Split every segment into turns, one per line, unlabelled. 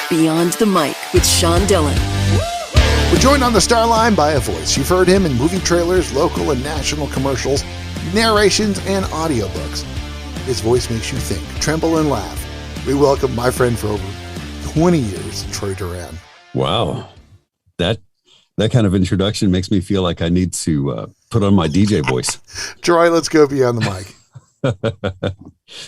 Beyond the Mic with Sean Dillon.
We're joined on the star line by a voice. You've heard him in movie trailers, local and national commercials, narrations, and audiobooks. His voice makes you think, tremble, and laugh. We welcome my friend for over 20 years, Troy Duran.
Wow. That kind of introduction makes me feel like I need to put on my DJ voice.
Troy, let's go beyond the mic.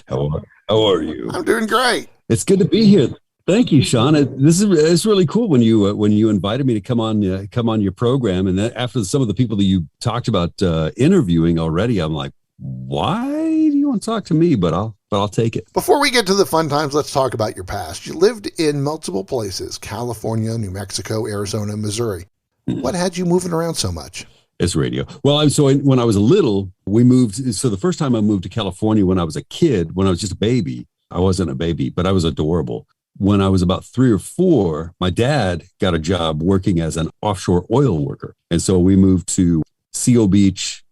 How are you?
I'm doing great.
It's good to be here. Thank you, Sean. It's really cool when you invited me to come on your program, and then after some of the people that you talked about interviewing already, I'm like, why do you want to talk to me? But I'll take it.
Before we get to the fun times, let's talk about your past. You lived in multiple places: California, New Mexico, Arizona, Missouri. What had you moving around so much?
It's radio. Well, when I was little, we moved. So the first time I moved to California when I was a kid, when I was just a baby. I wasn't a baby, but I was adorable. When I was about 3 or 4, my dad got a job working as an offshore oil worker. And so we moved to Seal Beach,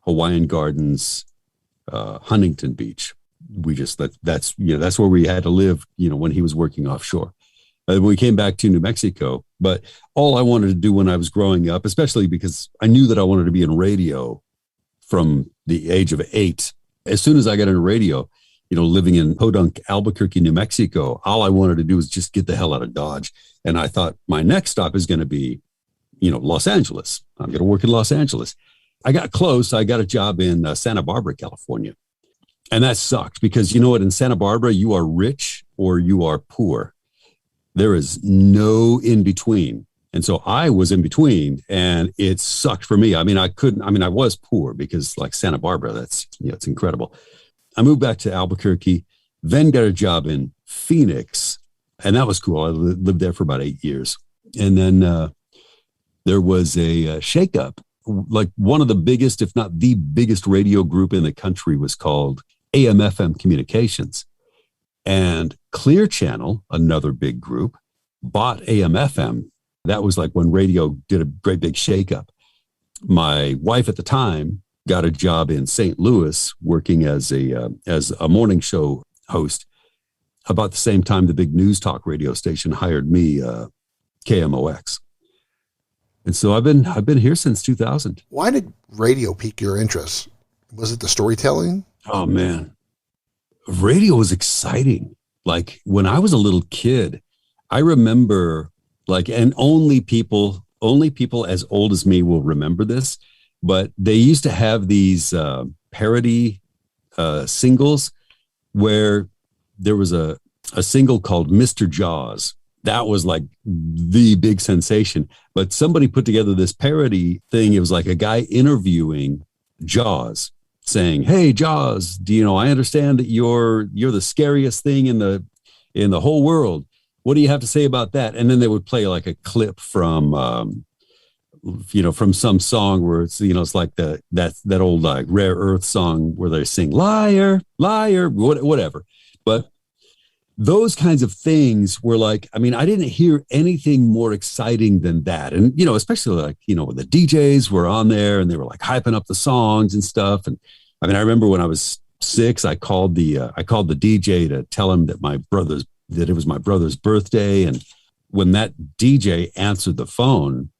Hawaiian Gardens, Huntington Beach. That's where we had to live, when he was working offshore. We came back to New Mexico, but all I wanted to do when I was growing up, especially because I knew that I wanted to be in radio from the age of 8. As soon as I got into radio, living in Podunk, Albuquerque, New Mexico, all I wanted to do was just get the hell out of Dodge. And I thought my next stop is going to be, Los Angeles. I'm going to work in Los Angeles. I got close. I got a job in Santa Barbara, California. And that sucked because you know what? In Santa Barbara, you are rich or you are poor. There is no in between. And so I was in between and it sucked for me. I was poor because like Santa Barbara, that's, it's incredible. I moved back to Albuquerque, then got a job in Phoenix, and that was cool. I lived there for about 8 years. And then there was a shakeup. Like one of the biggest, if not the biggest radio group in the country was called AM/FM Communications. And Clear Channel, another big group, bought AM/FM. That was like when radio did a great big shakeup. My wife at the time got a job in St. Louis working as a morning show host. About the same time, the big news talk radio station hired me, KMOX. And so I've been here since 2000.
Why did radio pique your interest? Was it the storytelling?
Oh man, radio was exciting. Like when I was a little kid, I remember and only people as old as me will remember this. But they used to have these parody singles where there was a single called Mr. Jaws. That was like the big sensation. But somebody put together this parody thing. It was like a guy interviewing Jaws saying, "Hey, Jaws, I understand that you're the scariest thing in the whole world. What do you have to say about that?" And then they would play like a clip from from some song where it's, it's like that old like Rare Earth song where they sing liar, liar, whatever. But those kinds of things were like, I didn't hear anything more exciting than that. And, especially like, when the DJs were on there and they were like hyping up the songs and stuff. And I remember when I was 6, I called the DJ to tell him that it was my brother's birthday. And when that DJ answered the phone,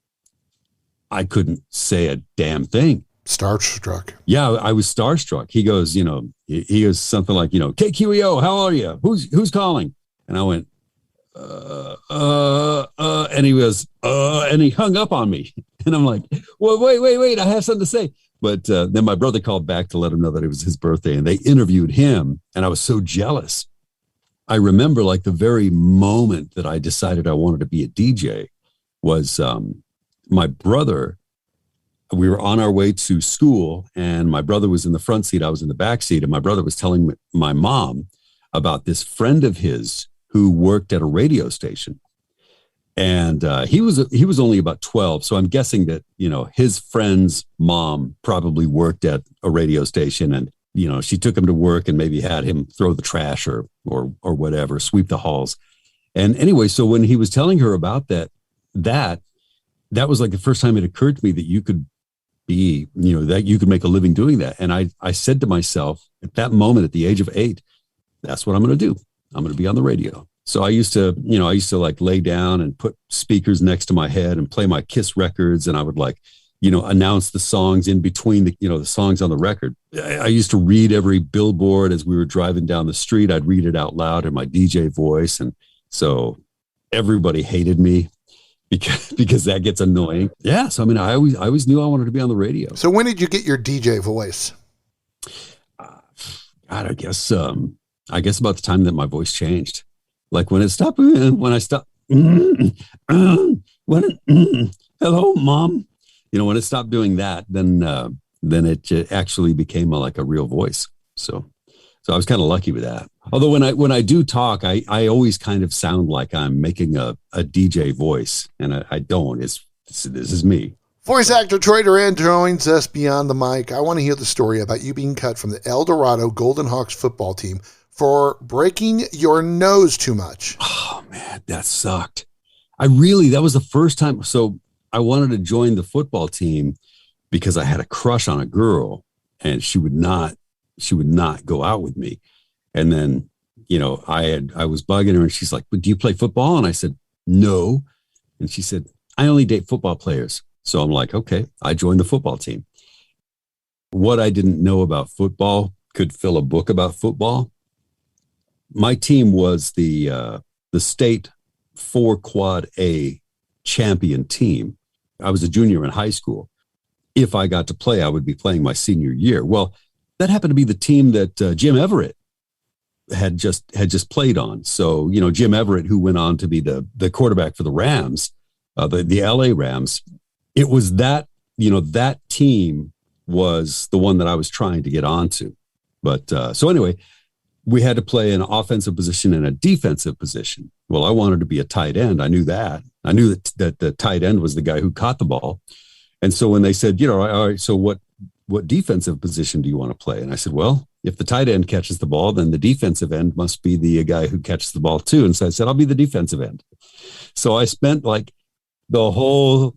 I couldn't say a damn thing.
Starstruck.
Yeah, I was starstruck. He goes, he goes something like, KQEO, how are you? Who's calling? And I went, and he goes, and he hung up on me. And I'm like, well, wait, I have something to say. But then my brother called back to let him know that it was his birthday, and they interviewed him, and I was so jealous. I remember like the very moment that I decided I wanted to be a DJ was, my brother, we were on our way to school and my brother was in the front seat. I was in the back seat, and my brother was telling my mom about this friend of his who worked at a radio station. And he was only about 12. So I'm guessing that, his friend's mom probably worked at a radio station, and, she took him to work and maybe had him throw the trash or whatever, sweep the halls. And anyway, so when he was telling her about that was like the first time it occurred to me that you could be, that you could make a living doing that. And I said to myself at that moment, at the age of 8, that's what I'm going to do. I'm going to be on the radio. So I used to like lay down and put speakers next to my head and play my Kiss records. And I would like, announce the songs in between the songs on the record. I used to read every billboard as we were driving down the street. I'd read it out loud in my DJ voice. And so everybody hated me because that gets annoying. Yeah. So, I mean, I always knew I wanted to be on the radio.
So when did you get your DJ voice?
God, I guess about the time that my voice changed. Like when I stopped, hello, Mom. When it stopped doing that, then it actually became like a real voice. So I was kind of lucky with that. Although when I do talk, I always kind of sound like I'm making a DJ voice, and I don't. This is me.
Voice actor Troy Duran joins us beyond the mic. I want to hear the story about you being cut from the El Dorado Golden Hawks football team for breaking your nose too much.
Oh man, that sucked. That was the first time. So I wanted to join the football team because I had a crush on a girl, and she would not go out with me. And then, I was bugging her, and she's like, "But do you play football?" And I said, "No." And she said, "I only date football players." So I'm like, okay, I joined the football team. What I didn't know about football could fill a book about football. My team was the state 4 quad A champion team. I was a junior in high school. If I got to play, I would be playing my senior year. Well, that happened to be the team that Jim Everett had just played on. So, Jim Everett, who went on to be the quarterback for the Rams, the LA Rams, it was that team was the one that I was trying to get onto. But so anyway, we had to play an offensive position and a defensive position. Well, I wanted to be a tight end. I knew that. I knew that the tight end was the guy who caught the ball. And so when they said, all right, so what defensive position do you want to play? And I said, well, if the tight end catches the ball, then the defensive end must be the guy who catches the ball too. And so I said, I'll be the defensive end. So I spent like the whole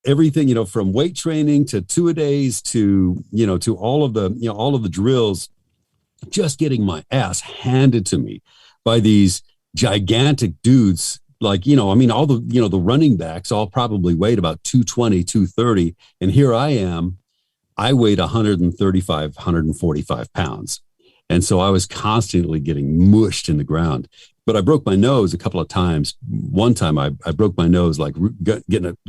everything, from weight training to 2-a-days to all of the drills, just getting my ass handed to me by these gigantic dudes. Like, all the running backs all probably weighed about 220, 230. And here I am, I weighed 135, 145 pounds. And so I was constantly getting mushed in the ground. But I broke my nose a couple of times. One time I broke my nose, like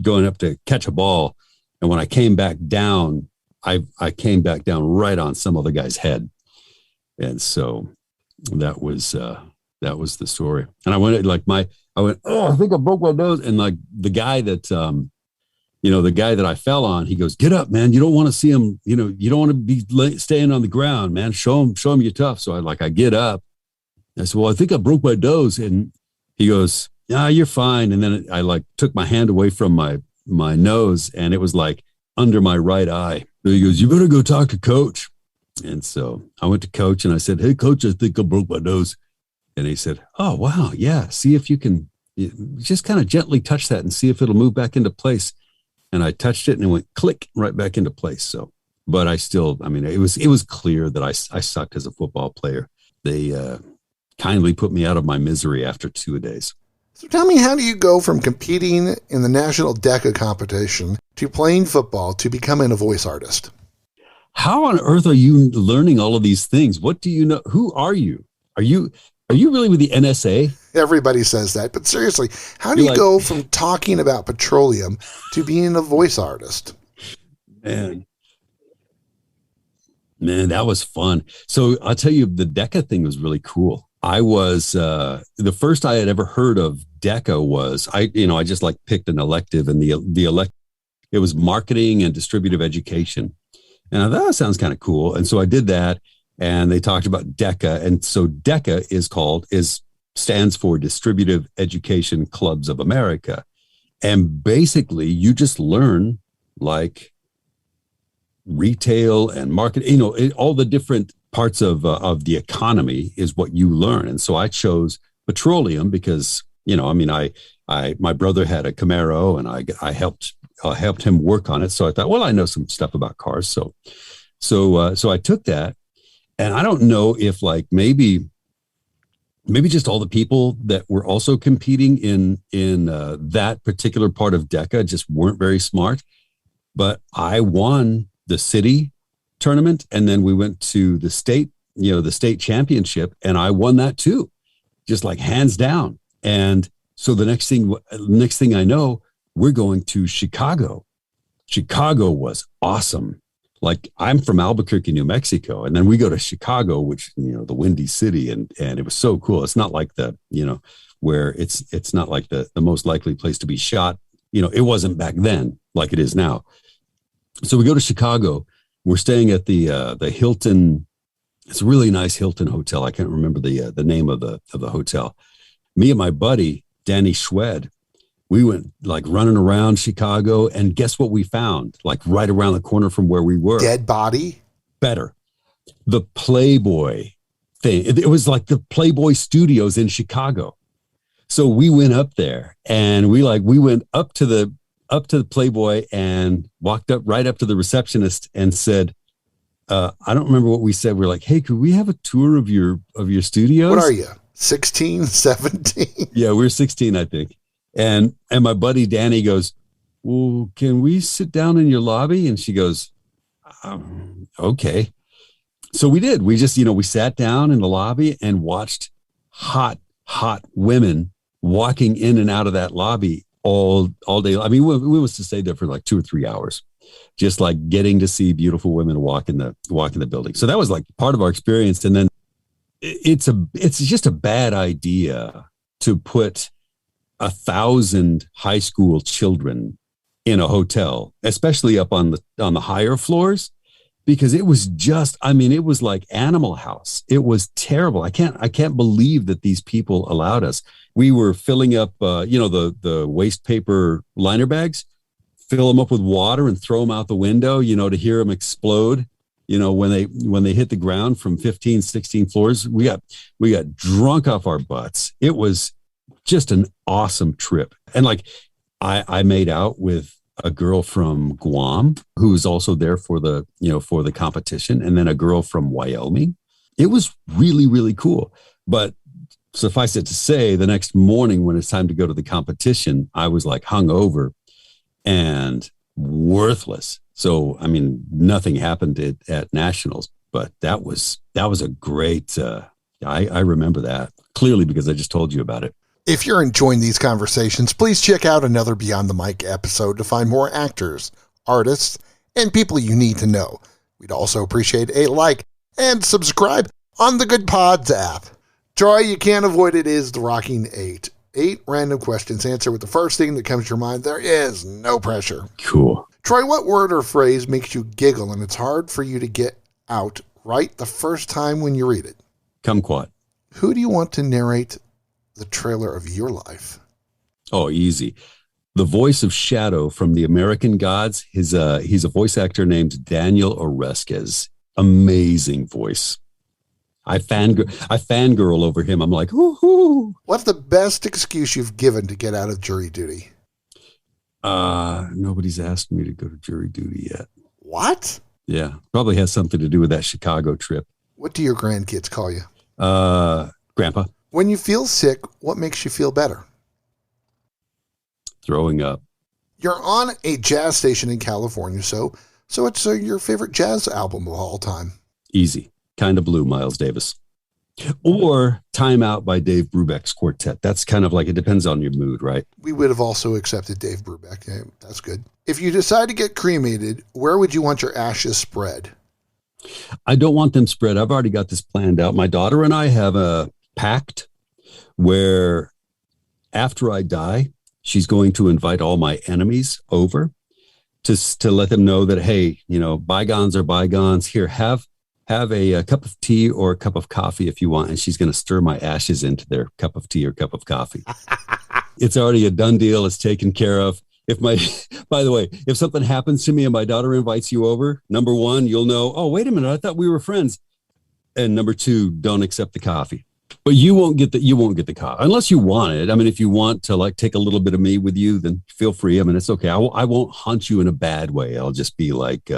going up to catch a ball. And when I came back down, I came back down right on some other guy's head. And so that was the story. And I went, oh, I think I broke my nose. And like the guy that, the guy that I fell on, he goes, "Get up, man. You don't want to see him. You don't want to be staying on the ground, man. Show him you're tough." So I get up. I said, "Well, I think I broke my nose." And he goes, "Yeah, you're fine." And then I took my hand away from my nose, and it was like under my right eye. So he goes, "You better go talk to coach." And so I went to coach and I said, "Hey, coach, I think I broke my nose." And he said, "Oh, wow. Yeah. See if you can just kind of gently touch that and see if it'll move back into place." And I touched it and it went click right back into place. So, but it was clear that I sucked as a football player. They kindly put me out of my misery after 2-a-days.
So tell me, how do you go from competing in the national Deca competition to playing football to becoming a voice artist?
How on earth are you learning all of these things? What do you know? Who are you? Are you really with the NSA?
Everybody says that, but seriously, how do you go from talking about petroleum to being a voice artist?
Man, that was fun. So I'll tell you, the Deca thing was really cool. I was, the first I had ever heard of Deca was, I just like picked an elective, and it was marketing and distributive education. And I thought that sounds kind of cool. And so I did that, and they talked about Deca. And so Deca stands for Distributive Education Clubs of America. And basically you just learn like retail and market, all the different parts of the economy is what you learn. And so I chose petroleum because, my brother had a Camaro, and I helped him work on it. So I thought, well, I know some stuff about cars. So I took that, and I don't know if like maybe maybe just all the people that were also competing in that particular part of Deca just weren't very smart. But I won the city tournament, and then we went to the state, the state championship, and I won that too, just like hands down. And so the next thing I know, we're going to Chicago. Chicago was awesome. Like, I'm from Albuquerque, New Mexico, and then we go to Chicago, which, the Windy City, and it was so cool. It's not like where it's not like the most likely place to be shot. It wasn't back then like it is now. So we go to Chicago. We're staying at the Hilton. It's a really nice Hilton hotel. I can't remember the name of the hotel. Me and my buddy Danny Schwed, we went like running around Chicago, and guess what we found? Like right around the corner from where we were.
Dead body?
Better. The Playboy thing. It was like the Playboy Studios in Chicago. So we went up there, and we went up to the Playboy and walked right up to the receptionist and said, I don't remember what we said. We're like, hey, could we have a tour of your studios?
What are you? 16, 17?
Yeah, we're 16, I think. And my buddy Danny goes, well, can we sit down in your lobby? And she goes, okay. So we did. We just, we sat down in the lobby and watched hot women walking in and out of that lobby all day. I mean, we must have stayed there for like 2 or 3 hours, just like getting to see beautiful women walk in the building. So that was like part of our experience. And then it's just a bad idea to put 1,000 high school children in a hotel, especially up on the higher floors, because it was just, it was like Animal House. It was terrible. I can't believe that these people allowed us. We were filling up, the waste paper liner bags, fill them up with water and throw them out the window, to hear them explode. When they hit the ground from 15, 16 floors, we got drunk off our butts. It was just an awesome trip. And like, I made out with a girl from Guam who was also there for the competition, and then a girl from Wyoming. It was really, really cool. But suffice it to say, the next morning when it's time to go to the competition, I was like hungover and worthless. So, nothing happened at nationals, but that was a great, I remember that clearly because I just told you about it.
If you're enjoying these conversations, please check out another Beyond the Mic episode to find more actors, artists, and people you need to know. We'd also appreciate a like and subscribe on the Good Pods app. Troy, you can't avoid it is the Rocking 8. 8 random questions. Answer with the first thing that comes to your mind. There is no pressure.
Cool.
Troy, what word or phrase makes you giggle and it's hard for you to get out right the first time when you read it?
Kumquat.
Who do you want to narrate the trailer of your life?
Oh, easy. The voice of Shadow from the American Gods. He's a voice actor named Daniel Oresquez. Amazing voice. I fangirl over him. I'm like, whoo.
What's the best excuse you've given to get out of jury duty?
Nobody's asked me to go to jury duty yet.
What?
Yeah, probably has something to do with that Chicago trip.
What do your grandkids call you?
Grandpa.
When you feel sick, what makes you feel better?
Throwing up.
You're on a jazz station in California, so what's your favorite jazz album of all time?
Easy. Kinda Blue, Miles Davis. Or Time Out by Dave Brubeck's Quartet. That's kind of like, it depends on your mood, right?
We would have also accepted Dave Brubeck. Yeah, that's good. If you decide to get cremated, where would you want your ashes spread?
I don't want them spread. I've already got this planned out. My daughter and I have a pact where after I die, she's going to invite all my enemies over to let them know that, hey, bygones are bygones. Here, have a cup of tea or a cup of coffee if you want. And she's going to stir my ashes into their cup of tea or cup of coffee. It's already a done deal. It's taken care of. By the way, if something happens to me and my daughter invites you over, number one, you'll know, oh, wait a minute, I thought we were friends. And number two, don't accept the coffee. But you won't get the coffee unless you want it. If you want to like take a little bit of me with you, then feel free. It's okay. I won't hunt you in a bad way. I'll just be like,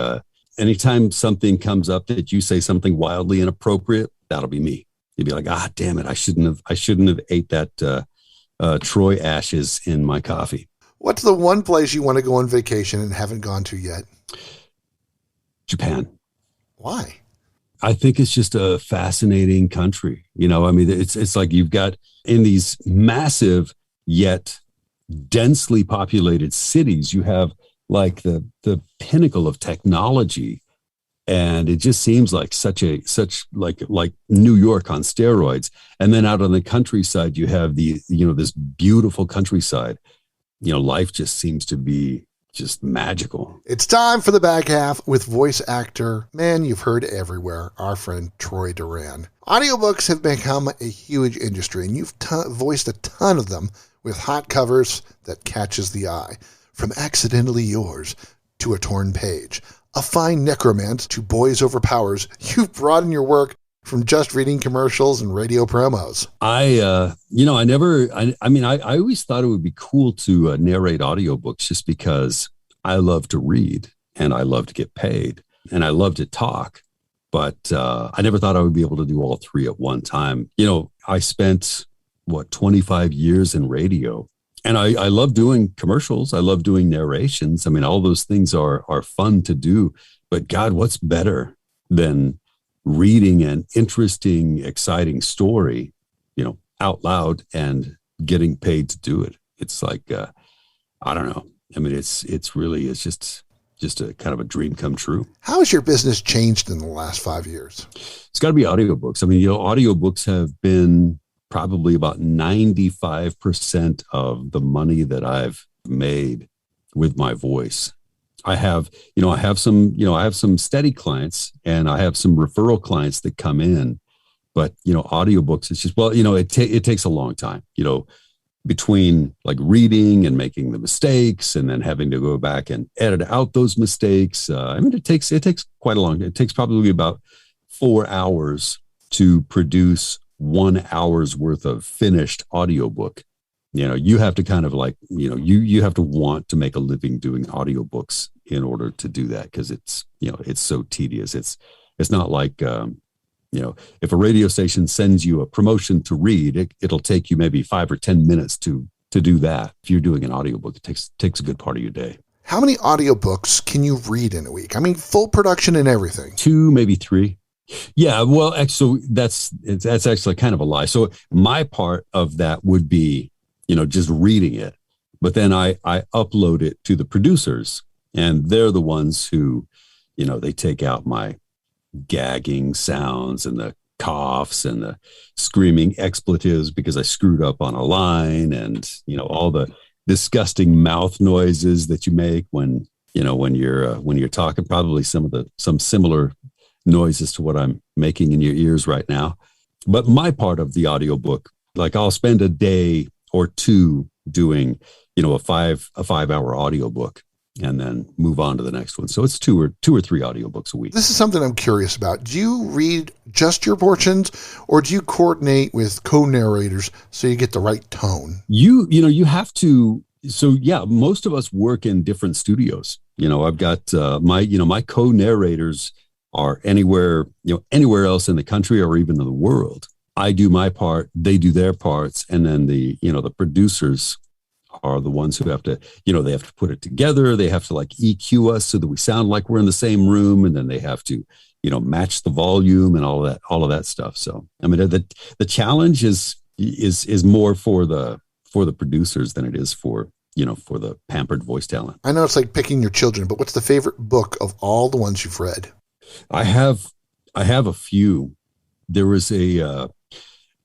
anytime something comes up that you say something wildly inappropriate, that'll be me. you'd be like, damn it, I shouldn't have ate that Troy ashes in my coffee.
What's the one place you want to go on vacation and haven't gone to yet?
Japan.
Why?
I think it's just a fascinating country. I mean, it's like you've got in these massive yet densely populated cities, you have like the pinnacle of technology. And it just seems like such like New York on steroids. And then out on the countryside, you have this beautiful countryside. Life just seems to be just magical.
It's time for the back half with voice actor, man you've heard everywhere, our friend Troy Duran. Audiobooks have become a huge industry, and you've voiced a ton of them with hot covers that catches the eye. From Accidentally Yours to A Torn Page, A Fine Necromant to Boys Over Powers, you've broadened your work from just reading commercials and radio promos.
I always thought it would be cool to narrate audiobooks just because I love to read and I love to get paid and I love to talk, but I never thought I would be able to do all three at one time. I spent 25 years in radio, and I love doing commercials. I love doing narrations. I mean, all those things are fun to do, but God, what's better than reading an interesting, exciting story, out loud and getting paid to do it. It's like, I don't know. I mean, it's just a kind of a dream come true.
How has your business changed in the last 5 years?
It's got to be audiobooks. I mean, audiobooks have been probably about 95% of the money that I've made with my voice. I have some steady clients and I have some referral clients that come in, but, audiobooks, it's just, it takes a long time, between like reading and making the mistakes and then having to go back and edit out those mistakes. It takes quite a long time. It takes probably about 4 hours to produce 1 hour's worth of finished audiobook. You have to kind of like, you have to want to make a living doing audiobooks in order to do that. Cause it's so tedious. It's not like, if a radio station sends you a promotion to read, it'll take you maybe 5 or 10 minutes to do that. If you're doing an audiobook, it takes a good part of your day.
How many audiobooks can you read in a week? I mean, full production and everything.
2, maybe 3. Yeah. Well, so that's actually kind of a lie. So my part of that would be, just reading it, but then I upload it to the producers, and they're the ones who, they take out my gagging sounds and the coughs and the screaming expletives because I screwed up on a line, and, all the disgusting mouth noises that you make when you're talking, probably some similar noises to what I'm making in your ears right now. But my part of the audiobook, like I'll spend a day or two doing, a 5 hour audiobook and then move on to the next one. So it's two or three audiobooks a week. This
is something I'm curious about. Do you read just your portions, or do you coordinate with co-narrators so you get the right tone?
You have to. So yeah, most of us work in different studios. I've got my co-narrators are anywhere else in the country or even in the world. I do my part, they do their parts, and then the producers are the ones who have to, they have to put it together. They have to like EQ us so that we sound like we're in the same room, and then they have to, match the volume and all of that stuff. So, I mean, the challenge is more for the producers than it is for the pampered voice talent.
I know it's like picking your children, but what's the favorite book of all the ones you've read?
I have a few. There was a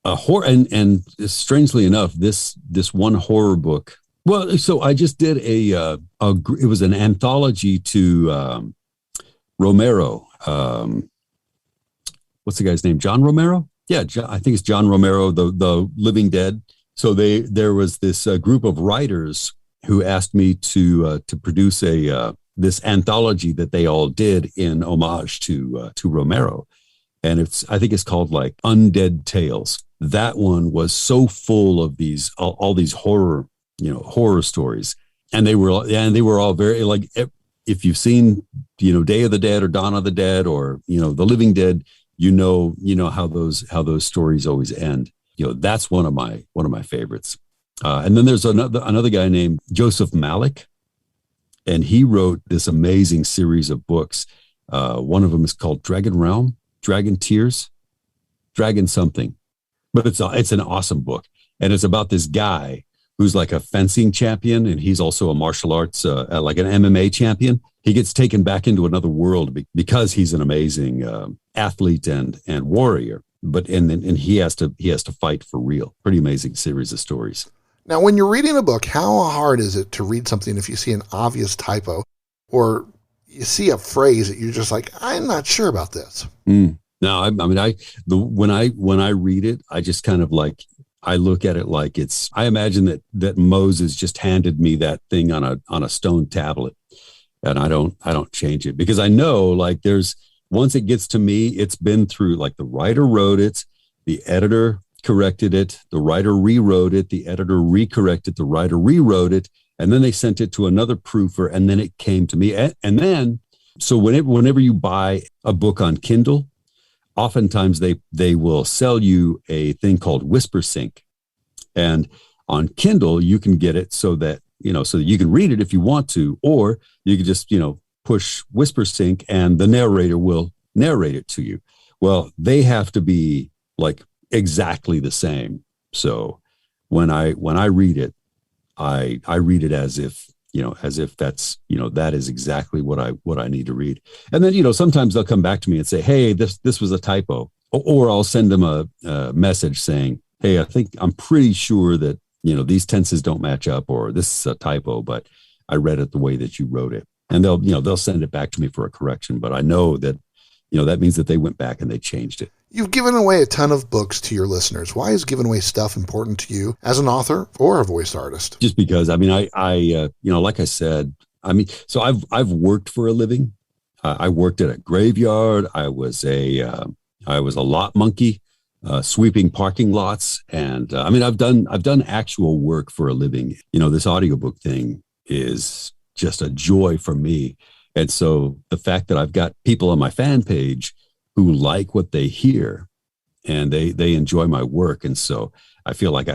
horror, and strangely enough, this one horror book. Well, so I just did it was an anthology to Romero. What's the guy's name? John Romero? Yeah, I think it's John Romero, the Living Dead. So there was this group of writers who asked me to produce this anthology that they all did in homage to Romero. And I think it's called like Undead Tales. That one was so full of these, all these horror stories. And they were all very like, if you've seen, Day of the Dead or Dawn of the Dead or, The Living Dead, you know how those stories always end. That's one of my favorites. And then there's another guy named Joseph Malik, and he wrote this amazing series of books. One of them is called Dragon Realm, Dragon Tears, Dragon something, but it's an awesome book, and it's about this guy who's like a fencing champion, and he's also a martial arts, like an MMA champion. He gets taken back into another world because he's an amazing athlete and warrior. But and he has to fight for real. Pretty amazing series of stories.
Now, when you're reading a book, how hard is it to read something if you see an obvious typo or you see a phrase that you're just like, I'm not sure about this?
No, I mean, when I read it, I just kind of like, I look at it like I imagine that Moses just handed me that thing on a stone tablet, and I don't change it, because I know, like, once it gets to me, it's been through, like, the writer wrote it, the editor corrected it, the writer rewrote it, the editor recorrected, the writer rewrote it, and then they sent it to another proofer, and then it came to me. And then, so whenever you buy a book on Kindle, oftentimes they will sell you a thing called Whisper Sync. And on Kindle, you can get it so that you can read it if you want to, or you can just, push Whisper Sync and the narrator will narrate it to you. Well, they have to be like exactly the same. So when I read it, I read it as if that's, that is exactly what I need to read. And then, sometimes they'll come back to me and say, hey, this was a typo, or I'll send them a message saying, hey, I'm pretty sure that, these tenses don't match up, or this is a typo, but I read it the way that you wrote it. And they'll send it back to me for a correction. But I know that, that means that they went back and they changed it.
You've given away a ton of books to your listeners. Why is giving away stuff important to you as an author or a voice artist?
Just because, I mean, I like I said, so I've worked for a living. I worked at a graveyard. I was a lot monkey, sweeping parking lots. And I've done actual work for a living. This audiobook thing is just a joy for me. And so the fact that I've got people on my fan page who like what they hear and they enjoy my work. And so I feel like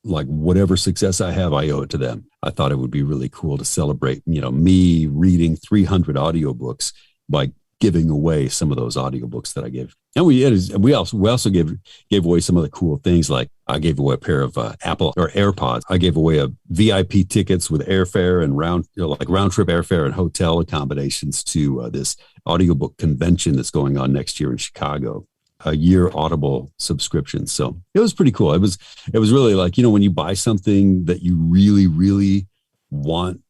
like whatever success I have, I owe it to them. I thought it would be really cool to celebrate, me reading 300 audiobooks by giving away some of those audiobooks that I give. And we also gave away some of the cool things. Like I gave away a pair of Apple or AirPods. I gave away a VIP tickets with airfare and round trip airfare and hotel accommodations to this audiobook convention that's going on next year in Chicago. A year Audible subscription. So it was pretty cool. It was really like, when you buy something that you really, really want,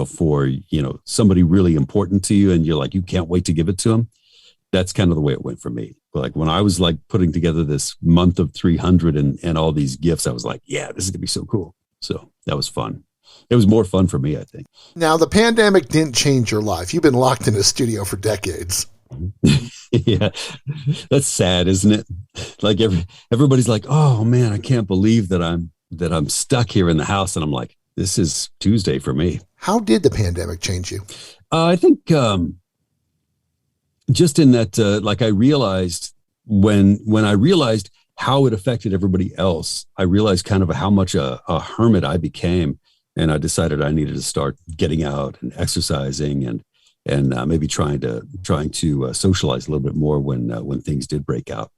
for, somebody really important to you, and you're like, you can't wait to give it to them. That's kind of the way it went for me. Like when I was like putting together this month of 300 and all these gifts, I was like, yeah, this is gonna be so cool. So that was fun. It was more fun for me, I think.
Now, the pandemic didn't change your life. You've been locked in a studio for decades.
Yeah, that's sad, isn't it? Like everybody's like, oh man, I can't believe that I'm stuck here in the house. And I'm like, this is Tuesday for me.
How did the pandemic change you?
I think just in that, like I realized when I realized how it affected everybody else, I realized kind of how much a hermit I became. And I decided I needed to start getting out and exercising and maybe trying to socialize a little bit more when things did break out,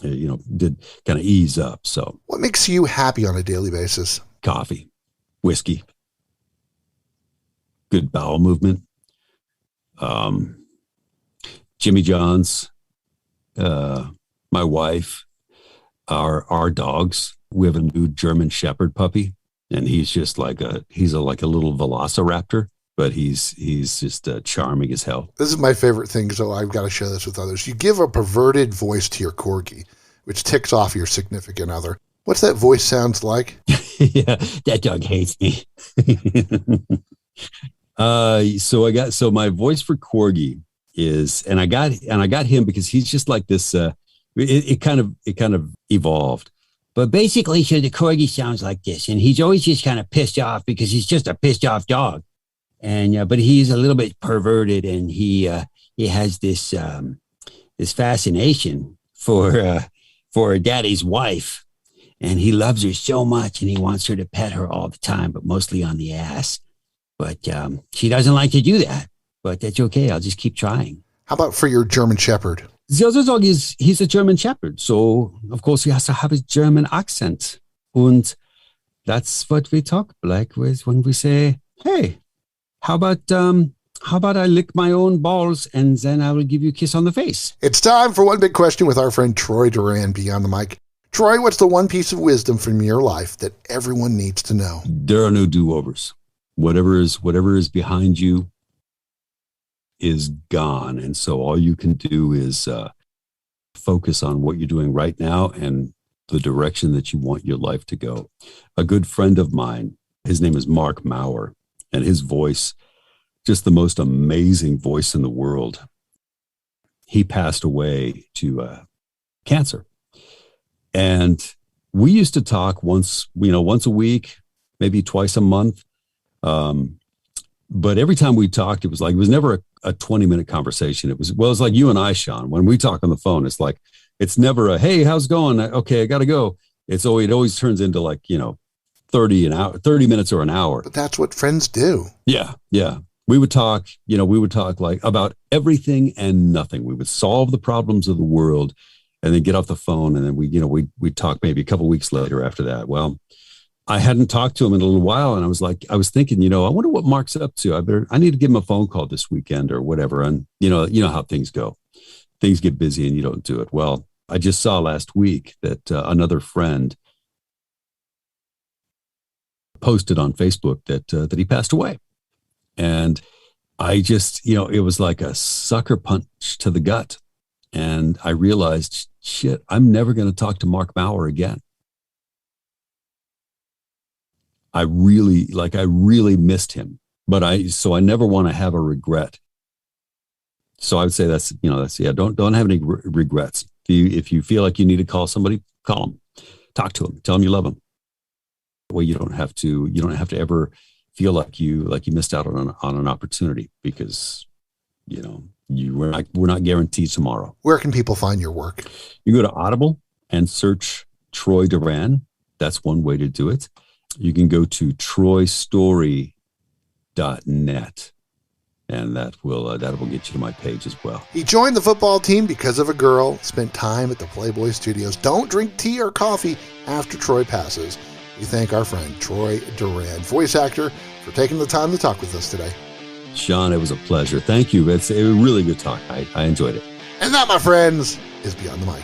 did kind of ease up. So
what makes you happy on a daily basis?
Coffee, whiskey, good bowel movement, Jimmy John's, my wife, our dogs. We have a new German Shepherd puppy, and he's just like a little velociraptor. But he's just charming as hell. This
is my favorite thing, so I've got to share this with others. You give a perverted voice to your corgi, which ticks off your significant other. What's that voice sounds like?
Yeah, that dog hates me. So my voice for corgi is, and I got him because he's just like this. It kind of evolved. But basically, so the corgi sounds like this, and he's always just kind of pissed off because he's just a pissed off dog. And but he's a little bit perverted, and he has this
this fascination for daddy's wife. And he loves her so much and he wants her to pet her all the time, but mostly on the ass. But she doesn't like to do that. But that's okay. I'll just keep trying.
How about for your German Shepherd?
The other dog he's a German Shepherd. So, of course, he has to have his German accent. And that's what we talk like with when we say, hey, how about I lick my own balls and then I will give you a kiss on the face?
It's time for One Big Question with our friend Troy Duran beyond the mic. Troy, what's the one piece of wisdom from your life that everyone needs to know?
There are no do-overs. Whatever is behind you is gone. And so all you can do is focus on what you're doing right now and the direction that you want your life to go. A good friend of mine, his name is Mark Maurer, and his voice, just the most amazing voice in the world. He passed away to cancer. And we used to talk once a week, maybe twice a month. But every time we talked, it was never a 20-minute conversation. It was like you and I, Sean, when we talk on the phone, it's never a, hey, how's it going? Okay, I got to go. It always turns into 30 minutes or an hour.
But that's what friends do.
Yeah. We would talk like about everything and nothing. We would solve the problems of the world and then get off the phone. And then we'd talk maybe a couple of weeks later after that. Well, I hadn't talked to him in a little while. And I was thinking, I wonder what Mark's up to. I need to give him a phone call this weekend or whatever. And you know how things go. Things get busy and you don't do it. Well, I just saw last week that another friend posted on Facebook that he passed away. And I just, it was like a sucker punch to the gut. And I realized, shit, I'm never going to talk to Mark Maurer again. I really missed him, but I never want to have a regret. So I would say don't have any regrets. If you feel like you need to call somebody, call them, talk to them, tell them you love them. That way you don't have to ever feel like you missed out on an opportunity because, we're not guaranteed tomorrow.
Where can people find your work?
You go to Audible and search Troy Duran. That's one way to do it. You can go to troystory.net and that will get you to my page as well.
He joined the football team because of a girl, spent time at the Playboy Studios. Don't drink tea or coffee after Troy passes. We thank our friend Troy Duran, voice actor, for taking the time to talk with us today.
Sean, it was a pleasure. Thank you. It's a really good talk. I enjoyed it.
And that, my friends, is Beyond the Mic.